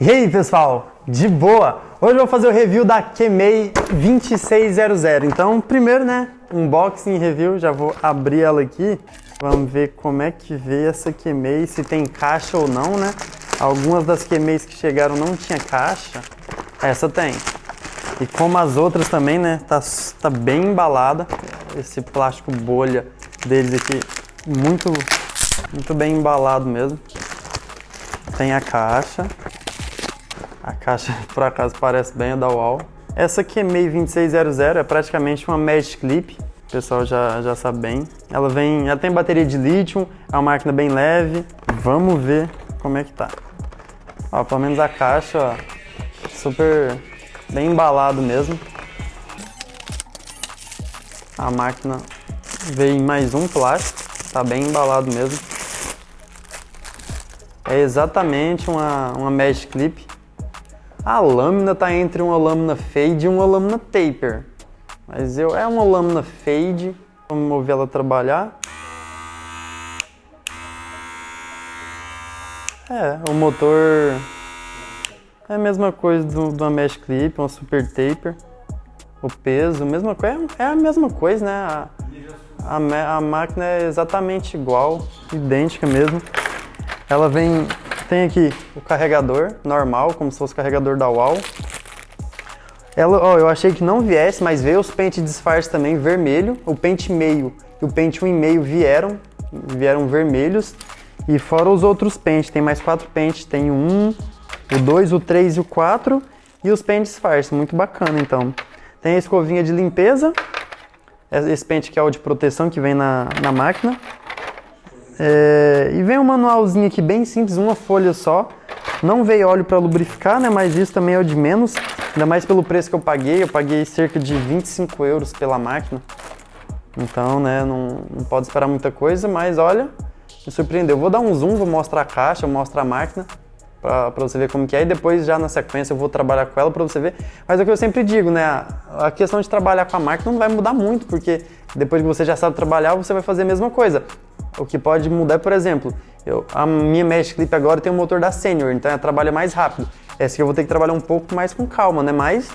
E aí pessoal, de boa? Hoje eu vou fazer o review da Kemei 2600. Então primeiro, né, unboxing e review, já vou abrir ela aqui. Vamos ver como é que veio essa Kemei, se tem caixa ou não, né? Algumas das Kemeis que chegaram não tinha caixa, essa tem. E como as outras também, né, tá bem embalada. Esse plástico bolha deles aqui, muito bem embalado mesmo. Tem a caixa. A caixa, por acaso, parece bem a da Wahl. Essa Kemei 2600 é praticamente uma Magic Clip. O pessoal já sabe bem. Ela tem bateria de lítio, é uma máquina bem leve. Vamos ver como é que tá. Ó, pelo menos a caixa, ó, super bem embalado mesmo. A máquina veio em mais um plástico, tá bem embalado mesmo. É exatamente uma Magic Clip. A lâmina tá entre uma lâmina fade e uma lâmina taper. Mas é uma lâmina fade. Vamos mover ela a trabalhar. O motor é a mesma coisa do Magic Clip, uma super taper. O peso, mesma coisa, é a mesma coisa, né? A máquina é exatamente igual, idêntica mesmo. Ela tem aqui o carregador normal, como se fosse o carregador da Wahl. Eu achei que não viesse, mas veio os pentes de disfarce também vermelho. O pente meio e o pente 1,5 vieram vermelhos. E fora os outros pentes, tem mais 4 pentes. Tem o 1, o 2, o 3 e o 4. E os pentes disfarce, muito bacana então. Tem a escovinha de limpeza. Esse pente que é o de proteção que vem na máquina. E vem um manualzinho aqui bem simples, uma folha só. Não veio óleo para lubrificar, né? Mas isso também é o de menos. Ainda mais pelo preço que eu paguei. Eu paguei cerca de 25 euros pela máquina. Então, né, não pode esperar muita coisa, mas olha, me surpreendeu. Eu vou dar um zoom, vou mostrar a caixa, vou mostrar a máquina para você ver como que é. E depois já na sequência eu vou trabalhar com ela para você ver. Mas é o que eu sempre digo, né? A questão de trabalhar com a máquina não vai mudar muito, porque depois que você já sabe trabalhar, você vai fazer a mesma coisa. O que pode mudar, por exemplo, a minha Magic Clip agora tem um motor da Senior, então ela trabalha mais rápido. Essa aqui eu vou ter que trabalhar um pouco mais com calma, né? Mas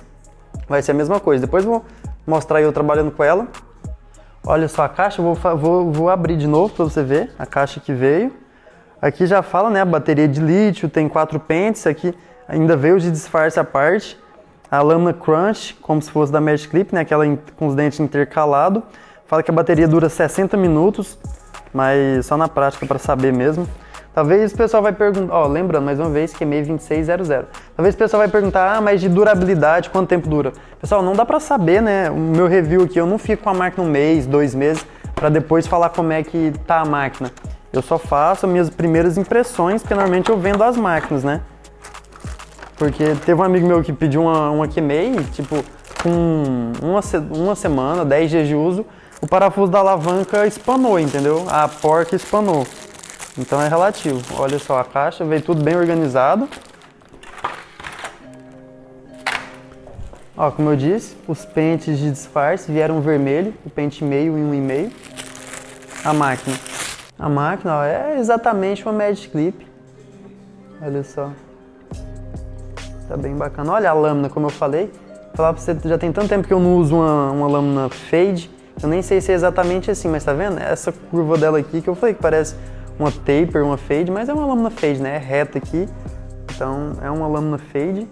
vai ser a mesma coisa. Depois eu vou mostrar eu trabalhando com ela. Olha só a caixa, vou abrir de novo para você ver a caixa que veio. Aqui já fala, né? A bateria de lítio, tem 4 pentes. Aqui ainda veio de disfarce à parte. A lâmina crunch, como se fosse da Magic Clip, né? Aquela com os dentes intercalados. Fala que a bateria dura 60 minutos. Mas só na prática para saber mesmo. Talvez o pessoal vai perguntar, lembrando mais uma vez, Kemei 2600. Talvez o pessoal vai perguntar, mas de durabilidade, quanto tempo dura? Pessoal, não dá para saber, né? O meu review aqui, eu não fico com a máquina 1 mês, 2 meses, para depois falar como é que tá a máquina. Eu só faço as minhas primeiras impressões, porque normalmente eu vendo as máquinas, né? Porque teve um amigo meu que pediu uma Kemei, tipo, com uma semana, 10 dias de uso, o parafuso da alavanca espanou, entendeu? A porca espanou. Então é relativo. Olha só, a caixa veio tudo bem organizado. Ó, como eu disse, os pentes de disfarce vieram vermelho, o pente meio e 1,5. A máquina, ó, é exatamente uma Magic Clip. Olha só. Tá bem bacana. Olha a lâmina, como eu falei. Vou falar pra você, já tem tanto tempo que eu não uso uma lâmina fade. Eu nem sei se é exatamente assim, mas tá vendo? Essa curva dela aqui que eu falei que parece uma taper, uma fade, mas é uma lâmina fade, né? É reta aqui, então é uma lâmina fade.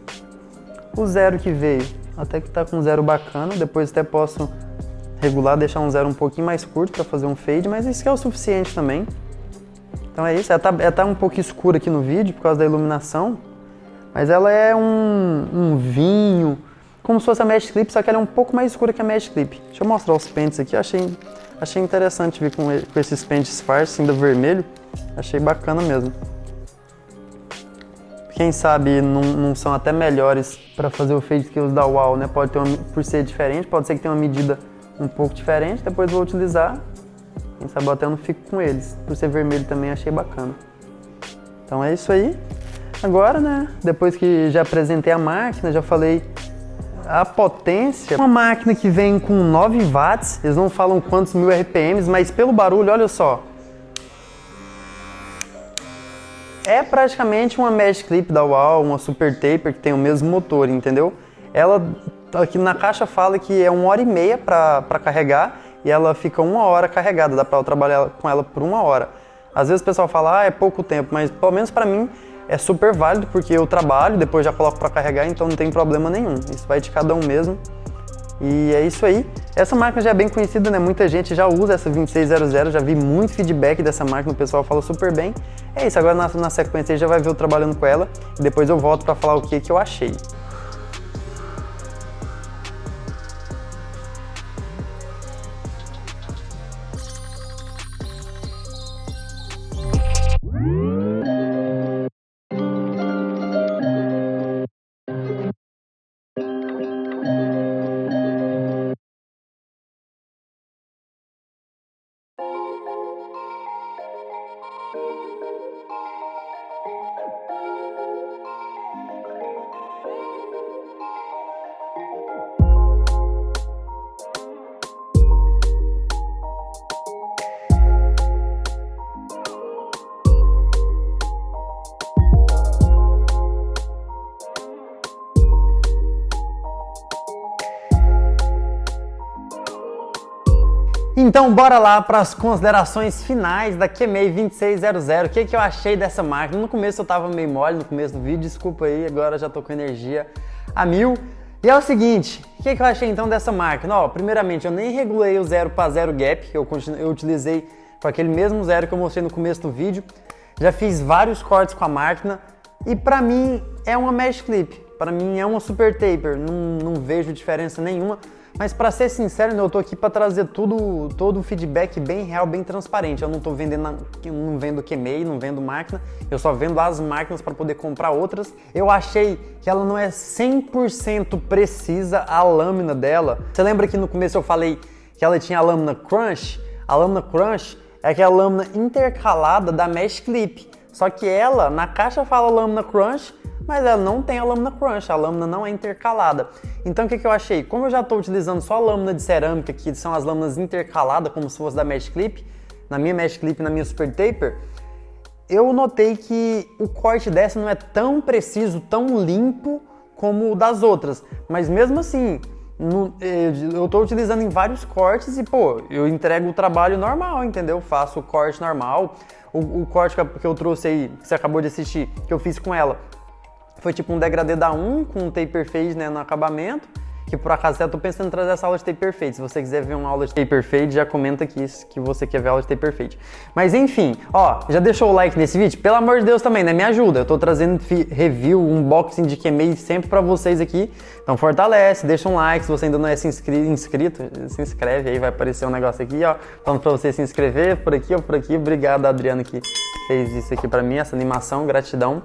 O zero que veio, até que tá com zero bacana, depois até posso regular, deixar um zero um pouquinho mais curto para fazer um fade, mas isso que é o suficiente também. Então é isso, ela tá um pouco escura aqui no vídeo por causa da iluminação, mas ela é um vinho, como se fosse a Magic Clip, só que ela é um pouco mais escura que a Magic Clip. Deixa eu mostrar os pentes aqui, achei interessante vir com esses pentes disfarce ainda vermelho, achei bacana mesmo. Quem sabe não são até melhores para fazer o fade que os da Wahl, né? Pode ter por ser diferente, pode ser que tenha uma medida um pouco diferente, depois vou utilizar, quem sabe eu até não fico com eles. Por ser vermelho também achei bacana. Então é isso aí. Agora, né, depois que já apresentei a máquina, já falei a potência, uma máquina que vem com 9 watts, eles não falam quantos mil RPMs, mas pelo barulho, olha só. é praticamente uma Magic Clip da Wahl, uma Super Taper que tem o mesmo motor, entendeu? Ela aqui na caixa fala que é 1h30 para carregar e ela fica 1 hora carregada, dá para eu trabalhar com ela por 1 hora. Às vezes o pessoal fala, é pouco tempo, mas pelo menos para mim é super válido porque eu trabalho, depois já coloco para carregar, então não tem problema nenhum. Isso vai de cada um mesmo. E é isso aí. Essa máquina já é bem conhecida, né? Muita gente já usa essa 2600, já vi muito feedback dessa máquina, o pessoal fala super bem. É isso, agora na sequência você já vai ver eu trabalhando com ela e depois eu volto para falar o que eu achei. Então bora lá para as considerações finais da Kemei 2600. O que eu achei dessa máquina? No começo eu tava meio mole no começo do vídeo, desculpa aí, agora já tô com energia a 1000. E é o seguinte, o que eu achei então dessa máquina? Ó, primeiramente eu nem regulei o 0 para 0 gap, eu utilizei com aquele mesmo 0 que eu mostrei no começo do vídeo. Já fiz vários cortes com a máquina e pra mim é uma Magic Clip, pra mim é uma Super Taper, não vejo diferença nenhuma. Mas para ser sincero, eu tô aqui para trazer todo o feedback bem real, bem transparente. Eu não tô não vendo Kemei, não vendo máquina, eu só vendo as máquinas para poder comprar outras. Eu achei que ela não é 100% precisa a lâmina dela. Você lembra que no começo eu falei que ela tinha a lâmina crunch? A lâmina crunch é aquela lâmina intercalada da Magic Clip. Só que ela, na caixa fala lâmina crunch, mas ela não tem a lâmina crunch, a lâmina não é intercalada. Então o que eu achei? Como eu já estou utilizando só a lâmina de cerâmica, que são as lâminas intercaladas, como se fosse da Magic Clip, na minha Magic Clip e na minha Super Taper, eu notei que o corte dessa não é tão preciso, tão limpo como o das outras. Mas mesmo assim, eu estou utilizando em vários cortes e, pô, eu entrego o trabalho normal, entendeu? Faço o corte normal. O corte que eu trouxe aí, que você acabou de assistir, que eu fiz com ela, foi tipo um degradê da 1 com um taper fade, né, no acabamento, que por acaso eu tô pensando em trazer essa aula de taper fade. Se você quiser ver uma aula de taper fade, já comenta aqui que você quer ver a aula de taper fade. Mas enfim, ó, já deixou o like nesse vídeo? Pelo amor de Deus também, né, me ajuda. Eu tô trazendo review, unboxing de Kemei sempre pra vocês aqui. Então fortalece, deixa um like. Se você ainda não é inscrito, se inscreve aí, vai aparecer um negócio aqui, ó, falando pra você se inscrever por aqui ou por aqui. Obrigado, Adriano, que fez isso aqui pra mim, essa animação, gratidão.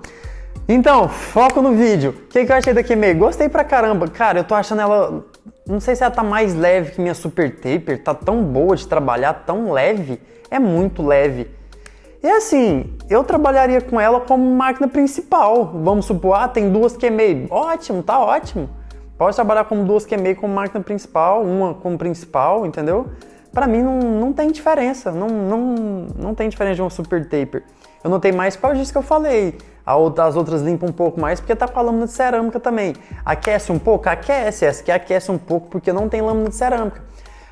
Então, foco no vídeo. O que eu achei da Kemei? Gostei pra caramba. Cara, eu tô achando ela... Não sei se ela tá mais leve que minha Super Taper. Tá tão boa de trabalhar, tão leve. É muito leve. E assim, eu trabalharia com ela como máquina principal. Vamos supor, tem 2 Kemei. Ótimo, tá ótimo. Pode trabalhar como 2 Kemei como máquina principal, uma como principal, entendeu? Pra mim não tem diferença. Não tem diferença de uma Super Taper. Eu notei mais por causa disso que eu falei. As outras limpam um pouco mais porque tá com a lâmina de cerâmica também. Aquece um pouco? Aquece. Essa aqui aquece um pouco porque não tem lâmina de cerâmica.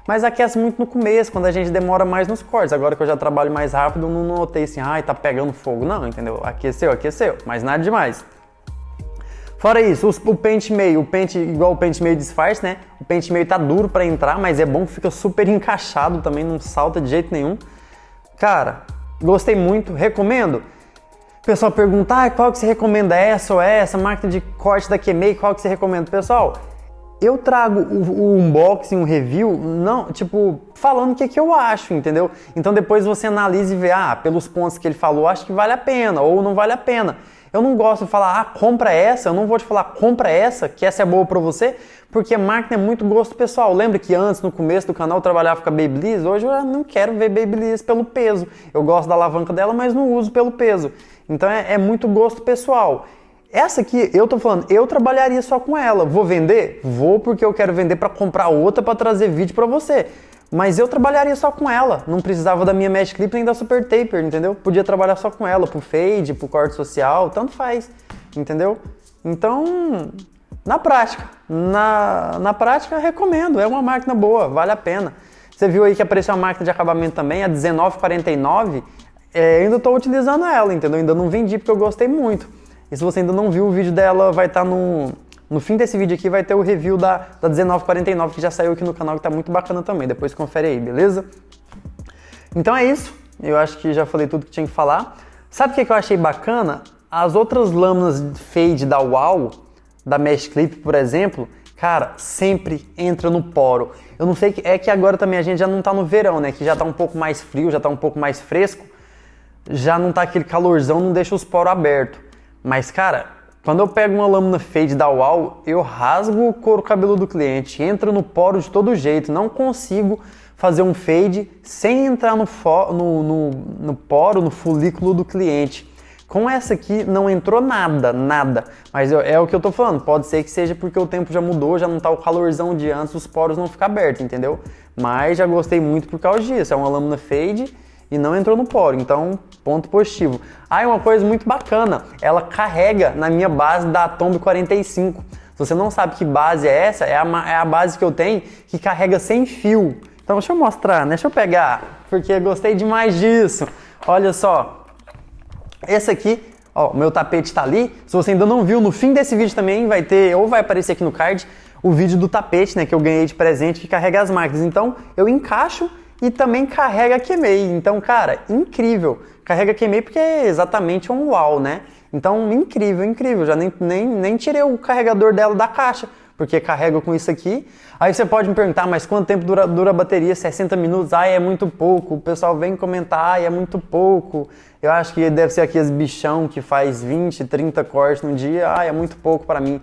Mas aquece muito no começo, quando a gente demora mais nos cortes. Agora que eu já trabalho mais rápido, não notei assim, ai, tá pegando fogo. Não, entendeu? Aqueceu, mas nada demais. Fora isso, o pente meio, igual o pente meio disfarce, né? O pente meio tá duro pra entrar, mas é bom que fica super encaixado também, não salta de jeito nenhum. Cara, gostei muito, recomendo. O pessoal pergunta, qual que você recomenda, essa ou essa, máquina de corte da Kemei, qual que você recomenda? Pessoal, eu trago o unboxing, o review, não, tipo, falando o que eu acho, entendeu? Então depois você analisa e vê, pelos pontos que ele falou, acho que vale a pena, ou não vale a pena. Eu não gosto de falar, compra essa, eu não vou te falar, compra essa, que essa é boa pra você, porque máquina é muito gosto pessoal. Lembra que antes, no começo do canal, eu trabalhava com a Babyliss? Hoje eu não quero ver Babyliss pelo peso. Eu gosto da alavanca dela, mas não uso pelo peso. Então é muito gosto pessoal. Essa aqui, eu tô falando, eu trabalharia só com ela. Vou vender? Vou, porque eu quero vender para comprar outra para trazer vídeo para você. Mas eu trabalharia só com ela, não precisava da minha Magic Clip nem da Super Taper, entendeu? Podia trabalhar só com ela, pro fade, pro corte social, tanto faz, entendeu? Então, na prática, na prática recomendo, é uma máquina boa, vale a pena. Você viu aí que apareceu uma máquina de acabamento também, a R$19,49, ainda estou utilizando ela, entendeu? Ainda não vendi porque eu gostei muito. E se você ainda não viu, o vídeo dela vai estar no fim desse vídeo aqui, vai ter o review da R$19,49, que já saiu aqui no canal, que tá muito bacana também. Depois confere aí, beleza? Então é isso. Eu acho que já falei tudo que tinha que falar. Sabe o que eu achei bacana? As outras lâminas fade da Wahl, da Magic Clip, por exemplo, cara, sempre entra no poro. Eu não sei, é que agora também a gente já não tá no verão, né? Que já tá um pouco mais frio, já tá um pouco mais fresco. Já não tá aquele calorzão, não deixa os poros abertos. Mas, cara, quando eu pego uma lâmina fade da Wahl, eu rasgo o couro cabeludo do cliente, entra no poro de todo jeito, não consigo fazer um fade sem entrar no poro, no folículo do cliente. Com essa aqui não entrou nada, nada. Mas é o que eu tô falando, pode ser que seja porque o tempo já mudou, já não tá o calorzão de antes, os poros não ficam abertos, entendeu? Mas já gostei muito por causa disso, é uma lâmina fade e não entrou no poro, então ponto positivo. Ah, e uma coisa muito bacana, ela carrega na minha base da Tomb 45. Se você não sabe que base é essa, é a base que eu tenho que carrega sem fio. Então deixa eu mostrar, deixa eu pegar, porque eu gostei demais disso. Olha só. Esse aqui, ó, o meu tapete tá ali. Se você ainda não viu, no fim desse vídeo também vai ter, ou vai aparecer aqui no card, o vídeo do tapete, né, que eu ganhei de presente, que carrega as máquinas. Então, eu encaixo e também carrega a Kemei. Então, cara, incrível. Carrega a Kemei porque é exatamente um Wahl, né? Então, incrível, incrível. Já nem tirei o carregador dela da caixa, porque carrega com isso aqui. Aí você pode me perguntar, mas quanto tempo dura a bateria? 60 minutos? Ah, é muito pouco. O pessoal vem comentar, ah, é muito pouco. Eu acho que deve ser aqueles bichão que faz 20, 30 cortes no dia. Ah, é muito pouco para mim.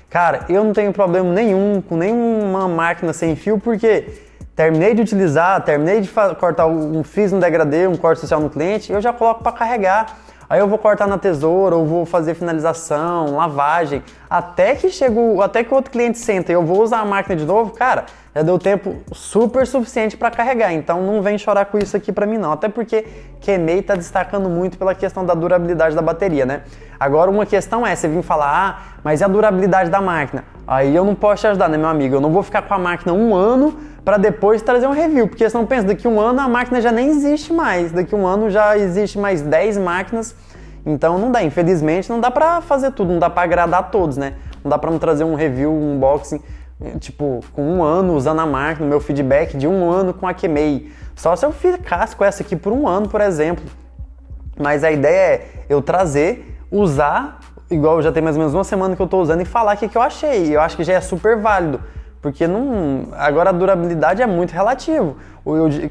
Cara, eu não tenho problema nenhum com nenhuma máquina sem fio, porque terminei de utilizar, terminei de cortar, fiz um degradê, um corte social no cliente, eu já coloco para carregar. Aí eu vou cortar na tesoura, ou vou fazer finalização, lavagem, até que o outro cliente senta e eu vou usar a máquina de novo, cara, já deu tempo super suficiente para carregar, então não vem chorar com isso aqui para mim não, até porque Kemei tá destacando muito pela questão da durabilidade da bateria, né? Agora uma questão é, você vir falar, ah, mas e a durabilidade da máquina? Aí eu não posso te ajudar, né, meu amigo? Eu não vou ficar com a máquina um ano para depois trazer um review, porque senão pensa, daqui um ano a máquina já nem existe mais, daqui um ano já existe mais 10 máquinas, então não dá, infelizmente não dá para fazer tudo, não dá para agradar a todos, né? Não dá para me trazer um review, um unboxing, tipo, com um ano usando a máquina, meu feedback de um ano com a Kemei. Só se eu ficasse com essa aqui por um ano, por exemplo. Mas a ideia é eu trazer, usar, igual já tem mais ou menos uma semana que eu tô usando e falar o que eu achei. Eu acho que já é super válido. Porque não, agora a durabilidade é muito relativo.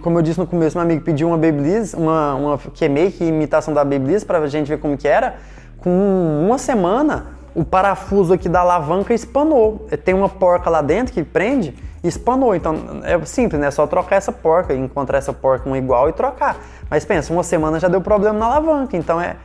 Como eu disse no começo, meu amigo pediu uma Babyliss, uma Kemei, que imitação da Babyliss, pra gente ver como que era. Com uma semana, o parafuso aqui da alavanca espanou. Tem uma porca lá dentro que prende e espanou. Então é simples, né? É só trocar essa porca, encontrar essa porca uma igual e trocar. Mas pensa, uma semana já deu problema na alavanca, então é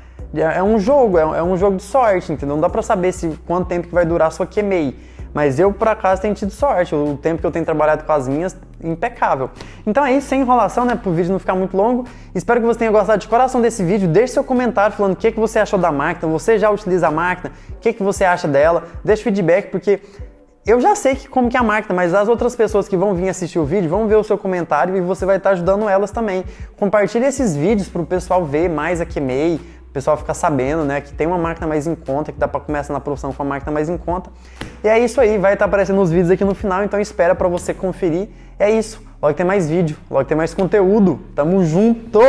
um jogo, é um jogo de sorte, entendeu? Não dá pra saber quanto tempo que vai durar a sua Kemei. Mas eu, por acaso, tenho tido sorte. O tempo que eu tenho trabalhado com as minhas, impecável. Então é isso, sem enrolação, né? Para o vídeo não ficar muito longo. Espero que você tenha gostado de coração desse vídeo. Deixe seu comentário falando o que você achou da máquina. Você já utiliza a máquina? O que você acha dela? Deixe feedback, porque eu já sei como que é a máquina, mas as outras pessoas que vão vir assistir o vídeo vão ver o seu comentário e você vai estar ajudando elas também. Compartilhe esses vídeos para o pessoal ver mais a Kemei, o pessoal ficar sabendo, né, que tem uma máquina mais em conta, que dá para começar na profissão com a máquina mais em conta. E é isso aí, vai estar aparecendo os vídeos aqui no final, então espera para você conferir. É isso, logo tem mais vídeo, logo tem mais conteúdo. Tamo junto!